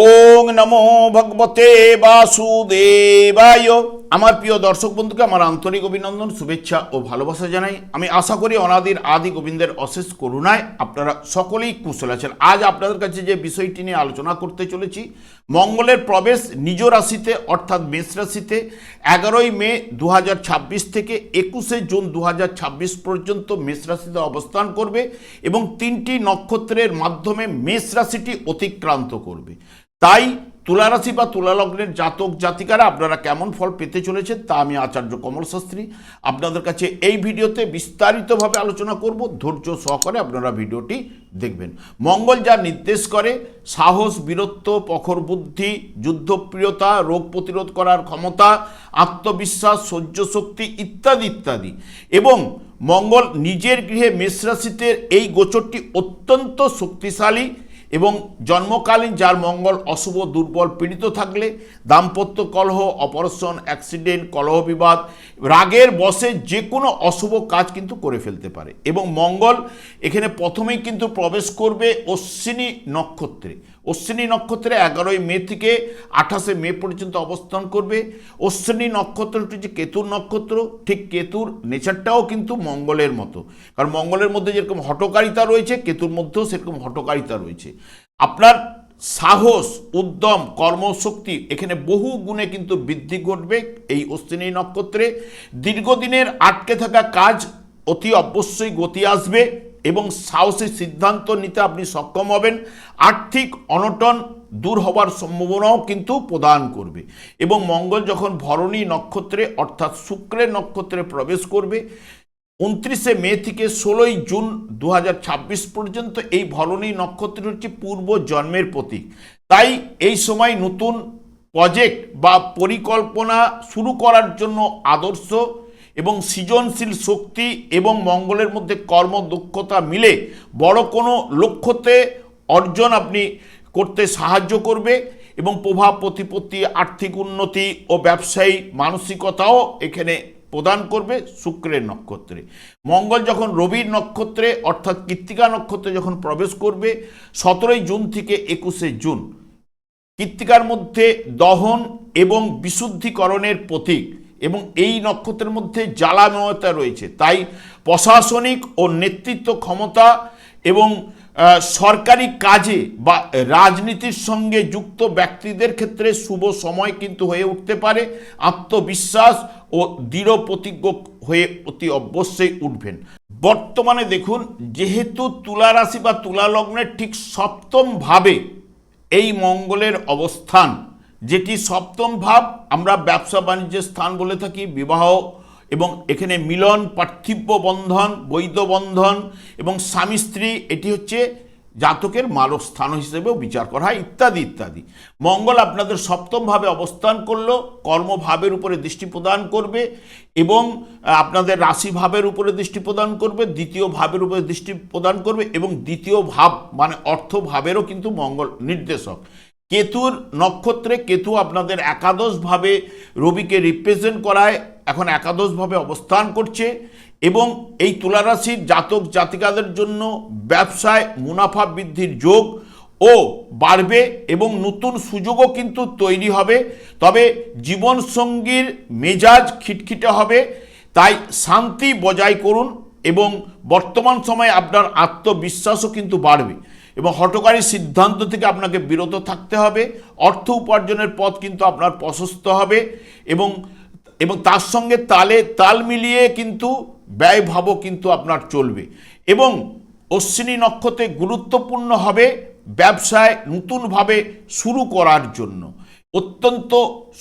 ওং নমো ভগবতে বাসুদেবায়। আমার প্রিয় দর্শক বন্ধুকে আমার আন্তরিক অভিনন্দন, শুভেচ্ছা ও ভালোবাসা জানাই। আমি আশা করি অনাদির আদি গোবিন্দের অশেষ করুণায় আপনারা সকলেই কুশল আছেন। আজ আপনাদের কাছে যে বিষয়টি নিয়ে আলোচনা করতে চলেছি, মঙ্গলের প্রবেশ নিজ রাশিতে অর্থাৎ মেষ রাশিতে 11ই মে 2026 থেকে 21শে জুন 2026 পর্যন্ত মেষ রাশিতে অবস্থান করবে এবং 3টি নক্ষত্রের মাধ্যমে মেষ রাশিটি অতিক্রান্ত করবে। তাই তুলা রাশি বা তুলা লগ্নের জাতক জাতিকারা আপনারা কেমন ফল পেতে চলেছেন তা আমি আচার্য কমল শাস্ত্রী আপনাদের কাছে এই ভিডিওতে বিস্তারিতভাবে আলোচনা করব। ধৈর্য সহকারে আপনারা ভিডিওটি দেখবেন। মঙ্গল যা নির্দেশ করে সাহস, বীরত্ব, প্রখর বুদ্ধি, যুদ্ধপ্রিয়তা, রোগ প্রতিরোধ করার ক্ষমতা, আত্মবিশ্বাস, সহ্য শক্তি ইত্যাদি ইত্যাদি। এবং মঙ্গল নিজের গৃহে মেষ রাশিতে এই গোচরটি অত্যন্ত শক্তিশালী এবং জন্মকালীন যার মঙ্গল অশুভ, দুর্বল, পীড়িত থাকলে দাম্পত্য কলহ, অপারেশন, অ্যাক্সিডেন্ট, কলহ বিবাদ, রাগের বশে যে কোনো অশুভ কাজ কিন্তু করে ফেলতে পারে। এবং মঙ্গল এখানে প্রথমেই কিন্তু প্রবেশ করবে অশ্বিনী নক্ষত্রে। অশ্বিনী নক্ষত্রে 11ই মে থেকে 28শে মে পর্যন্ত অবস্থান করবে। অশ্বিনী নক্ষত্রটি যে কেতুর নক্ষত্র, ঠিক কেতুর নেচারটাও কিন্তু মঙ্গলের মতো, কারণ মঙ্গলের মধ্যে যেরকম হঠকারিতা রয়েছে কেতুর মধ্যেও সেরকম হঠকারিতা রয়েছে। আপনার সাহস, উদ্যম, কর্মশক্তি এখানে বহু গুণে কিন্তু বৃদ্ধি ঘটবে এই অশ্বিনী নক্ষত্রে। দীর্ঘদিনের আটকে থাকা কাজ অতি অবশ্যই গতি আসবে এবং সাহসী সিদ্ধান্ত নিতে আপনি সক্ষম হবেন। আর্থিক অনটন দূর হবার সম্ভাবনাও কিন্তু প্রদান করবে। এবং মঙ্গল যখন ভরণী নক্ষত্রে অর্থাৎ শুক্রের নক্ষত্রে প্রবেশ করবে 29শে মে থেকে 16ই জুন 2026 পর্যন্ত, এই ভরণী নক্ষত্র হচ্ছে পূর্ব জন্মের প্রতীক। তাই এই সময় নতুন প্রজেক্ট বা পরিকল্পনা শুরু করার জন্য আদর্শ এবং সৃজনশীল শক্তি এবং মঙ্গলের মধ্যে কর্মদক্ষতা মিলে বড় কোনো লক্ষ্যতে অর্জন আপনি করতে সাহায্য করবে। এবং প্রভাব, প্রতিপত্তি, আর্থিক উন্নতি ও ব্যবসায়ী মানসিকতাও এখানে প্রদান করবে শুক্রের নক্ষত্রে। মঙ্গল যখন রবির নক্ষত্রে অর্থাৎ কৃত্তিকা নক্ষত্রে যখন প্রবেশ করবে 17ই জুন থেকে 21শে জুন, কৃত্তিকার মধ্যে দহন এবং বিশুদ্ধিকরণের প্রতীক এবং এই নক্ষত্রের মধ্যে জ্বালাময়তা রয়েছে। তাই প্রশাসনিক ও নেতৃত্ব ক্ষমতা এবং সরকারি কাজে বা রাজনীতির সঙ্গে যুক্ত ব্যক্তিদের ক্ষেত্রে শুভ সময় কিন্তু হয়ে উঠতে পারে। আত্মবিশ্বাস ও দৃঢ় প্রতিজ্ঞ হয়ে অতি অবশ্যই উঠবেন। বর্তমানে দেখুন, যেহেতু তুলা রাশি বা তুলা লগ্নের ঠিক সপ্তম ভাবে এই মঙ্গলের অবস্থান, যেটি সপ্তম ভাব আমরা ব্যবসা বাণিজ্যের স্থান বলে থাকি, বিবাহ এবং এখানে মিলন, পার্থিব্য বন্ধন, বৈধ বন্ধন এবং স্বামী স্ত্রী, এটি হচ্ছে জাতকের মালক স্থান হিসেবেও বিচার করা হয় ইত্যাদি ইত্যাদি। মঙ্গল আপনাদের সপ্তমভাবে অবস্থান করলো কর্মভাবের উপরে দৃষ্টি প্রদান করবে এবং আপনাদের রাশিভাবের উপরে দৃষ্টি প্রদান করবে, দ্বিতীয় ভাবের উপরে দৃষ্টি প্রদান করবে এবং দ্বিতীয় ভাব মানে অর্থভাবেরও কিন্তু মঙ্গল নির্দেশক। কেতুর নক্ষত্রে কেতু আপনাদের একাদশভাবে রবিকে রিপ্রেজেন্ট করায়, এখন একাদশভাবে অবস্থান করছে এবং এই তুলা রাশির জাতক জাতিকাদের জন্য ব্যবসায় মুনাফা বৃদ্ধির যোগ ও বাড়বে এবং নতুন সুযোগও কিন্তু তৈরি হবে। তবে জীবনসঙ্গীর মেজাজ খিটখিটে হবে, তাই শান্তি বজায় করুন এবং বর্তমান সময়ে আপনার আত্মবিশ্বাসও কিন্তু বাড়বে এবং হঠকারী সিদ্ধান্ত থেকে আপনাকে বিরত থাকতে হবে। অর্থ উপার্জনের পথ কিন্তু আপনার প্রশস্ত হবে এবং তার সঙ্গে তাল মিলিয়ে কিন্তু ব্যয়ভাবও কিন্তু আপনার চলবে। এবং অশ্বিনী নক্ষত্রে গুরুত্বপূর্ণ হবে ব্যবসায় নতুনভাবে শুরু করার জন্য, অত্যন্ত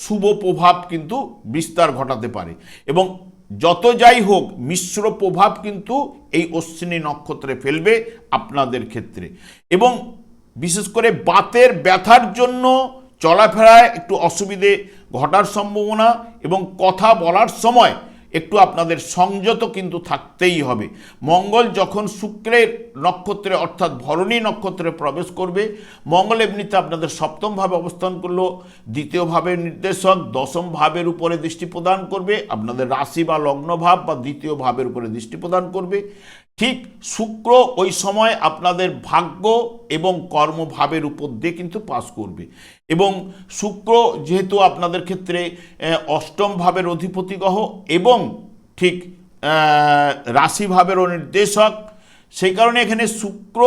শুভ প্রভাব কিন্তু বিস্তার ঘটাতে পারে। এবং যত যাই হোক মিশ্র প্রভাব কিন্তু এই অশ্বিনী নক্ষত্রে ফেলবে আপনাদের ক্ষেত্রে। এবং বিশেষ করে বাতের ব্যথার জন্য চলাফেরায় একটু অসুবিধে ঘটার সম্ভাবনা এবং কথা বলার সময় একটু আপনাদের সংযত কিন্তু থাকতেই হবে। মঙ্গল যখন শুক্রের নক্ষত্রে অর্থাৎ ভরণী নক্ষত্রে প্রবেশ করবে, মঙ্গল এমনিতে আপনাদের সপ্তম ভাবে অবস্থান করলো, দ্বিতীয় ভাবের নির্দেশক দশম ভাবের উপরে দৃষ্টি প্রদান করবে, আপনাদের রাশি বা লগ্ন ভাব বা দ্বিতীয় ভাবের উপরে দৃষ্টি প্রদান করবে ঠিক শুক্র ওই সময় আপনাদের ভাগ্য এবং কর্মভাবের উপর দিয়ে কিন্তু পাস করবে। এবং শুক্র যেহেতু আপনাদের ক্ষেত্রে অষ্টম ভাবের অধিপতি গ্রহ এবং ঠিক রাশিভাবেরও নির্দেশক, সেই কারণে এখানে শুক্র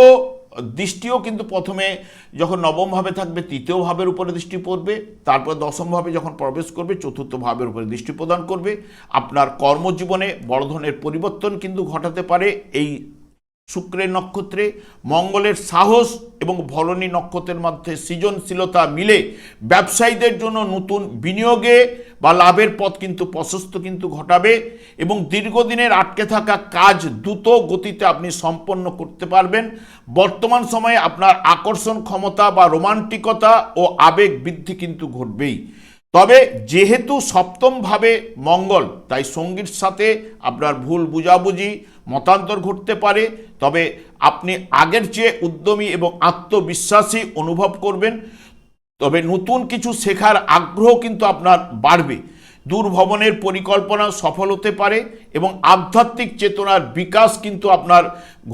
দৃষ্টিও কিন্তু প্রথমে যখন নবম ভাবে থাকবে তৃতীয় ভাবের উপরে দৃষ্টি পড়বে, তারপর দশম ভাবে যখন প্রবেশ করবে চতুর্থ ভাবের উপরে দৃষ্টি প্রদান করবে। আপনার কর্মজীবনে বড় ধরনের পরিবর্তন কিন্তু ঘটাতে পারে এই শুক্রের নক্ষত্রে। মঙ্গলের সাহস এবং ভরণী নক্ষত্রের মধ্যে সৃজনশীলতা মিলে ব্যবসায়ীদের জন্য নতুন বিনিয়োগে বা লাভের পথ কিন্তু প্রশস্ত কিন্তু ঘটাবে এবং দীর্ঘদিনের আটকে থাকা কাজ দ্রুত গতিতে আপনি সম্পন্ন করতে পারবেন। বর্তমান সময়ে আপনার আকর্ষণ ক্ষমতা বা রোমান্টিকতা ও আবেগ বৃদ্ধি কিন্তু ঘটবেই। তবে যেহেতু সপ্তমভাবে মঙ্গল, তাই সঙ্গীর সাথে আপনার ভুল বুঝাবুঝি মতান্তর ঘটতে পারে। তবে আপনি আগের চেয়ে উদ্যমী এবং আত্মবিশ্বাসী অনুভব করবেন। তবে নতুন কিছু শেখার আগ্রহ কিন্তু আপনার বাড়বে। দূর ভ্রমণের পরিকল্পনা সফল হতে পারে এবং আধ্যাত্মিক চেতনার বিকাশ কিন্তু আপনার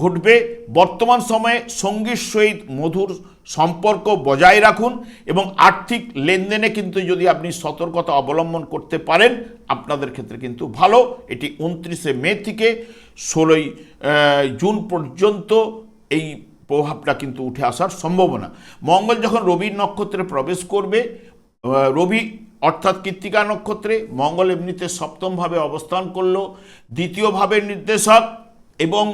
ঘটবে। বর্তমান সময়ে সঙ্গীর সহিত মধুর সম্পর্ক বজায় রাখুন এবং আর্থিক লেনদেনে কিন্তু যদি আপনি সতর্কতা অবলম্বন করতে পারেন আপনাদের ক্ষেত্রে কিন্তু ভালো। এটি 29শে মে থেকে 16ই জুন পর্যন্ত এই প্রভাবটা কিন্তু উঠে আসার সম্ভাবনা। মঙ্গল যখন রবির নক্ষত্রে প্রবেশ করবে, রবি অর্থাৎ কৃত্তিকা নক্ষত্রে, মঙ্গল এমনিতে সপ্তমভাবে অবস্থান করলো, দ্বিতীয় ভাবের নির্দেশক এবং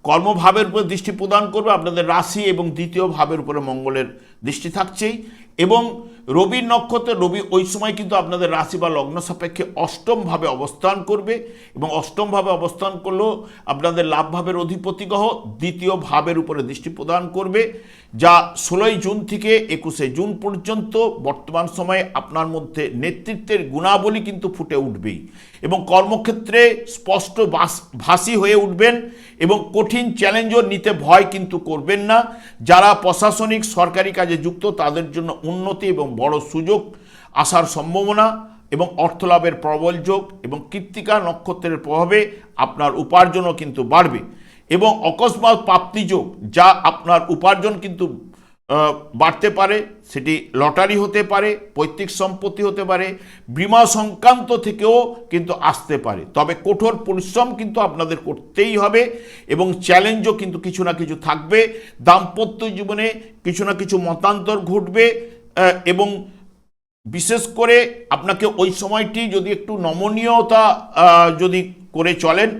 কর্মভাবের উপর দৃষ্টি প্রদান করবে। আপনাদের রাশি এবং দ্বিতীয় ভাবের উপরে মঙ্গলের দৃষ্টি থাকছেই এবং রবির নক্ষত্রে রবি ওই সময় কিন্তু আপনাদের রাশি বা লগ্ন সাপেক্ষে অষ্টমভাবে অবস্থান করবে এবং অষ্টমভাবে অবস্থান করলেও আপনাদের লাভ ভাবের অধিপতি গ্রহ দ্বিতীয় ভাবের উপরে দৃষ্টি প্রদান করবে, যা 16ই জুন থেকে 21শে জুন পর্যন্ত। বর্তমান সময়ে আপনার মধ্যে নেতৃত্বের গুণাবলী কিন্তু ফুটে উঠবেই এবং কর্মক্ষেত্রে স্পষ্ট ভাষী হয়ে উঠবেন এবং কঠিন চ্যালেঞ্জও নিতে ভয় কিন্তু করবেন না। যারা প্রশাসনিক সরকারি কাজে যুক্ত তাদের জন্য উন্নতি এবং বড় সুযোগ আসার সম্ভাবনা এবং অর্থলাভের প্রবল যোগ এবং কৃত্তিকা নক্ষত্রের প্রভাবে আপনার উপার্জনও কিন্তু বাড়বে এবং অকস্মাৎ প্রাপ্তি যোগ, যা আপনার উপার্জন কিন্তু বাড়তে পারে। সেটি লটারি হতে পারে, পৈতৃক সম্পত্তি হতে পারে, বীমা সংক্রান্ত থেকেও কিন্তু আসতে পারে। তবে কঠোর পরিশ্রম কিন্তু আপনাদের করতেই হবে এবং চ্যালেঞ্জও কিন্তু কিছু না কিছু থাকবে। দাম্পত্য জীবনে কিছু না কিছু মতান্তর ঘটবে এবং বিশেষ করে আপনাকে ওই সময়টি যদি একটু নমনীয়তা যদি করে চলেন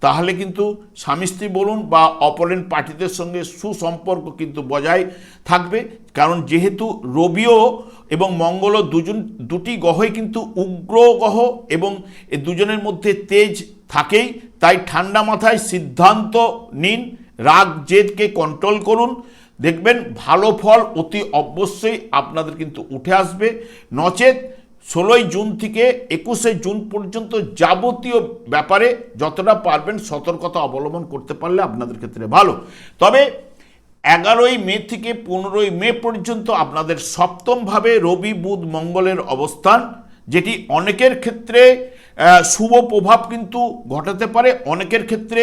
তাহলে কিন্তু স্বামী স্ত্রী বলুন বা অপরেন্ট পার্টিদের সঙ্গে সুসম্পর্ক কিন্তু বজায় থাকবে। কারণ যেহেতু রবিও এবং মঙ্গলও দুটি গ্রহই কিন্তু উগ্র গ্রহ এবং এই দুজনের মধ্যে তেজ থাকেই, তাই ঠান্ডা মাথায় সিদ্ধান্ত নিন, রাগ জেদকে কন্ট্রোল করুন, দেখবেন ভালো ফল অতি অবশ্যই আপনাদের কিন্তু উঠে আসবে। নচেত 16ই জুন থেকে 21শে জুন পর্যন্ত যাবতীয় ব্যাপারে যতটা পারবেন সতর্কতা অবলম্বন করতে পারলে আপনাদের ক্ষেত্রে ভালো। তবে 11ই মে থেকে 15ই মে পর্যন্ত আপনাদের সপ্তমভাবে রবি বুধ মঙ্গলের অবস্থান, যেটি অনেকের ক্ষেত্রে শুভ প্রভাব কিন্তু ঘটাতে পারে, অনেকের ক্ষেত্রে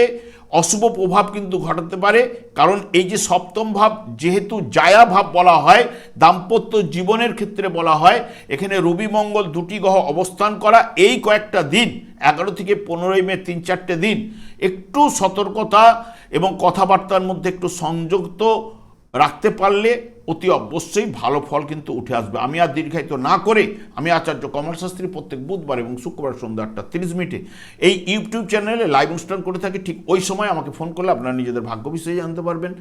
অশুভ প্রভাব কিন্তু ঘটাতে পারে। কারণ এই যে সপ্তম ভাব যেহেতু জায়া ভাব বলা হয়, দাম্পত্য জীবনের ক্ষেত্রে বলা হয়, এখানে রবি মঙ্গল দুটি গ্রহ অবস্থান করা এই কয়েকটা দিন 11 থেকে 15ই মে 3-4টে দিন একটু সতর্কতা এবং কথাবার্তার মধ্যে একটু সংযুক্ত রাখতে পারলে অতি অবশ্যই ভালো ফল কিন্তু উঠে আসবে। আমি আর দীর্ঘায়িত না করে আমি আচার্য কমল শাস্ত্রী প্রত্যেক বুধবার এবং শুক্রবার সন্ধ্যা 8:30 এই ইউটিউব চ্যানেলে লাইভ অনুষ্ঠান করে থাকি। ঠিক ওই সময় আমাকে ফোন করলে আপনারা নিজেদের ভাগ্য বিষয়ে জানতে পারবেন।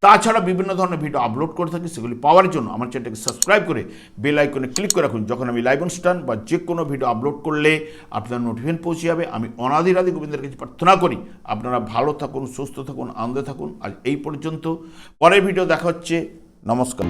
তাছাড়া বিভিন্ন ধরনের ভিডিও আপলোড করে থাকি, সেগুলি পাওয়ার জন্য আমার চ্যানেলটাকে সাবস্ক্রাইব করে বেল আইকনে ক্লিক করে রাখুন। যখন আমি লাইভ অনুষ্ঠান বা যে কোনো ভিডিও আপলোড করলে আপনার নোটিফিকেশন পৌঁছে যাবে। আমি অনাদিরাদি গোবিন্দের কাছে প্রার্থনা করি আপনারা ভালো থাকুন, সুস্থ থাকুন, আনন্দে থাকুন। আজ এই পর্যন্ত, পরের ভিডিও দেখা হচ্ছে। নমস্কার।